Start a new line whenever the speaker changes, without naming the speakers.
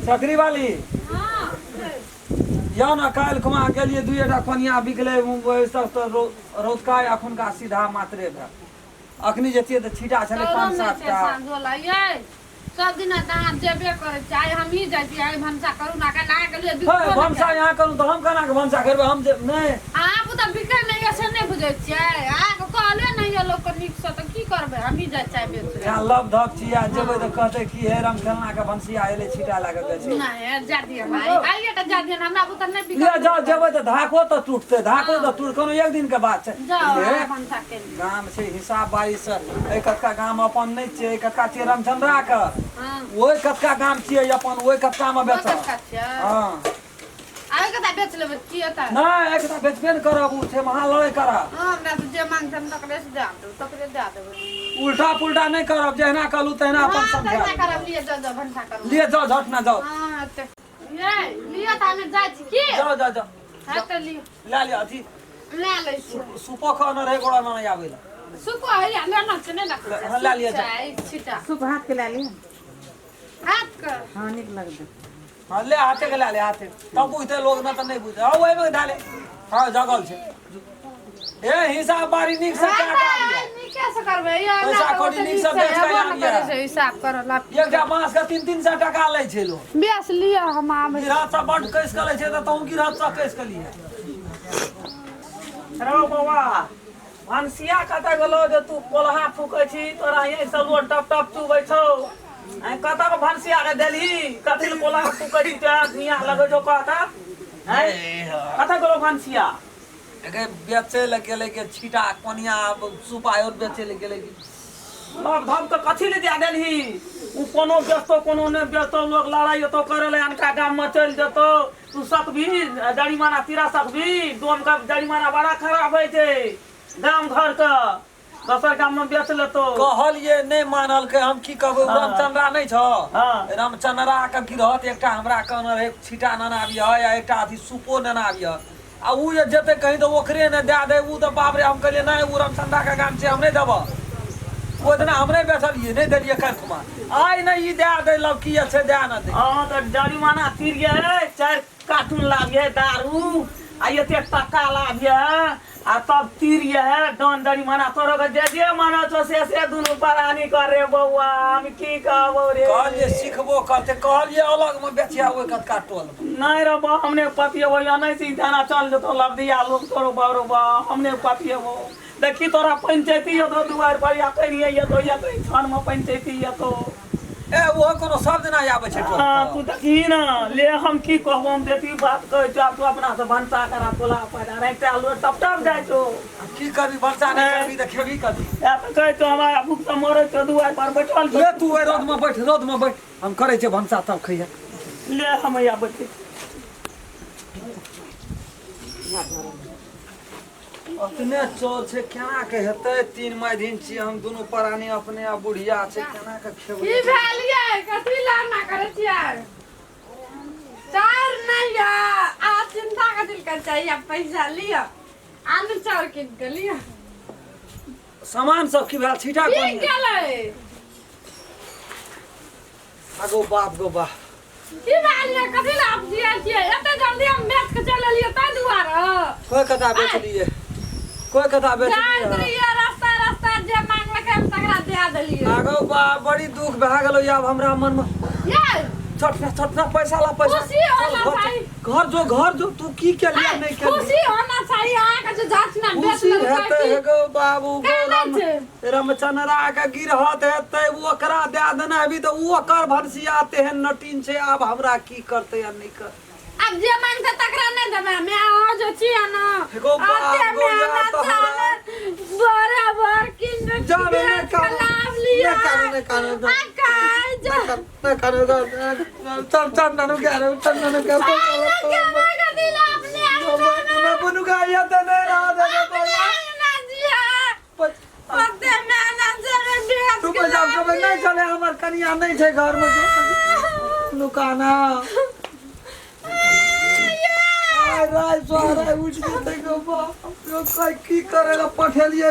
सकरी वाली यो न काल खुमा गेलिए दुईटा कोनिया बिकले सब तो रौदका अखुनका सीधा मात्रे भे अखनी जतिए त छीटा छले 5-7 टा
सब दिन दाम जेबे करे चाहे हम ही जाती है भंसा करू ना का लाग ले
है भंसा यहाँ करू तो हम केना के भंसा करबे हम नहीं
आप तो बिके नहीं ऐसे नहीं बुझे छै आ कहले नहीं ये लोग निक से तो की करबे हम ही जाय चाहे बेच
यहाँ लब धक छिया जेबे त कहते की हे राम खेलना के भंसिया एले छीटा लागे बेचे
नहीं जा दिए भाई आइए त जा दिए हमरा बुत नहीं बिके
ले जाओ जेबे त धाको त टूटते धाको त टूट कोनो एक दिन के बात छै
जाओ भंसा के
गाम से हिसाब बारी से ए कतका गाम अपन नहीं छै कतका छै रामचंद्रा के
हां
ओइ कतका गाम छियै अपन ओइ कतका में बेच हां
आइ कता बेच लेबे की एता
नहीं एकटा बेचबे न करब उ छै महा लड़ाई करब
हां हमरा तो जे मांग हम तक बेच दे हम तकरे दे देबे
उल्टा पुल्टा नहीं करब जहना कहलू तहना अपन समझा
हां करब लिए जाओ भंसा करू
लिए जाओ झट ना जाओ
हां ते ये लिए त हमें जाय छी की
जाओ जाओ जाओ
हां त लिए
ले ले अथी
ले ले छी
सुपो ख न रहे गोड़ा न आवेला
सुको है या ले न चने ना
ले लिया जा
छिटा
सूप हाथ के ला ली
हाथ का
हाँ निक लगते
हां ले हाथे के ले हाथे तब बुझते लोग न त नहीं बुझे हां ओइ में डाले हां जगल छै ए हिसाब बारी निक से का दिया
निके से करबे या
पैसा कोडी निक से बेच के आनिया
हिसाब कर ला
एक टा बांस का 300 टका लै छै लो
बेच लिया हम आवे
गिरहत से बड कैस के लै छै त तू गिरहत से कैस के लिए रो बाबा भंसिया कता गेलो जे तू कोल्हा फूकै छी तोरा यही से लोड टप टप चुबै छौ आई कता के भंसिया के देली कथि कोल्हा फूकै छी त निया लगै छौ कहता हैं कता गेलो भंसिया एके बेचे लगे लेके छीटा कोनिया सुपायो बेचे लगे लेके अब धम तो कथि ले दे देली उ कोनो व्यस्त कोनो ने व्यस्त लोग लड़ाई तो करे ले अनका गाम में चल जतो तू सकबी जरिमाना तीरा सकबी दोम का जरिमाना बड़ा खराब है छै गाम घर का दोसर गाम में बेच लेतो कहलिए नहीं मानल के हम की कहबो रामचंद्रा नहीं छ रामचंद्रा के गिरहत एकटा हमरा कहना रहे छीटा न आबिया या एकटा अथी सुपो न आबिया आ उ जे जते कहीं तो ओकरे ने दे दे उ तो बाप रे हम कहलिए नहीं उ रामचंद्रा का गाम से हम नहीं देबो ओ दिन हमरे बैठलिए नहीं देलिए कर कुमार आई नहीं ई दे दे लौकी अच्छे दे न दे हां तो जरिमाना तीर गए 4 कार्टून लागिए दारू आ एते टका लागिए आ तब तीर है डन जरिमाना तोरो के जे माना छो से दुनु परानी करे बौआ हम की कहबो रे कहलिए सिखबो करते कहलिए अलग में बेचिया ओए कतका टोल नहीं रे बा हमने पतिए वो या नहीं सी थाना चल जतो लब दिया लोग तोरो बारो बा हमने पतिए वो देखी तोरा पंचायती यो तो दुआर पर या करिए ये तो या कहीं थान में पंचायती या तो ए वो कोनो शब्द ना आवे छै हां तू देखी ना ले हम की कहबो हम देती बात कह तू अपना से भंसा करा कोला पर रे लो टप टप जाय छो की करबी भंसा नहीं करबी त खेबी कथि ए त कह तो हमारा भूख से मरे तो दुआर पर बैठल ले तू ए रोड में बैठ हम करे छै भंसा तब खइया ले हम या बैठ अपने चोर छै केना के हेतै 3 मई दिन छी हम दोनों परानी अपने आ बुढ़िया छै केना के खेबै
की भेलिए कथि लाना करे छियै चार नहीं या आ चिंता का दिल कर चाहिए पैसा लिया आलू चाउर किन के लिया
सामान सब की भेल छीटा कोनी
की गेलै
आगो बाप गो बा
की भेलिए कथि लाभ दिया छियै एते जल्दी हम बेच के चल एलिए ता दुआरे
कोई कथा बेच लिए कोई कथा बेच
लिए रास्ता रास्ता जे मांगलकै हम तकरा दे देलिए
आगो बा बड़ी दुख भए गेलो अब हमरा मन में
ये
छोटना पैसा ला पैसा
खुशी होना चाहिए
घर जो तू की के लिए नहीं कर
खुशी होना चाहिए आके जो जांच ना बेच
खुशी
ले
हेते गो बाबू गो रामचंद्रा के गिरहत हेते ओकरा दे देना अभी तो ओकर भरसिया तेहन नटीन छै अब हमरा की करते या नहीं कर
अब जे मांगते तकरा नहीं देबे मैं आ जो छी ना
गो बाबू या तो
बराबर किन
जाने
लाभ लिया
ने काने
आकाय जा
ना काने चल ननु के
का दिल आपने
ना बनुगा या त नहीं रहा
ना जिया पते मैं ना जरे बेच
तू पैसा कब नहीं चले हमर कनिया नहीं छै घर में लुकाना राय सहारा उठ के देखो बा की करेगा पठेलिए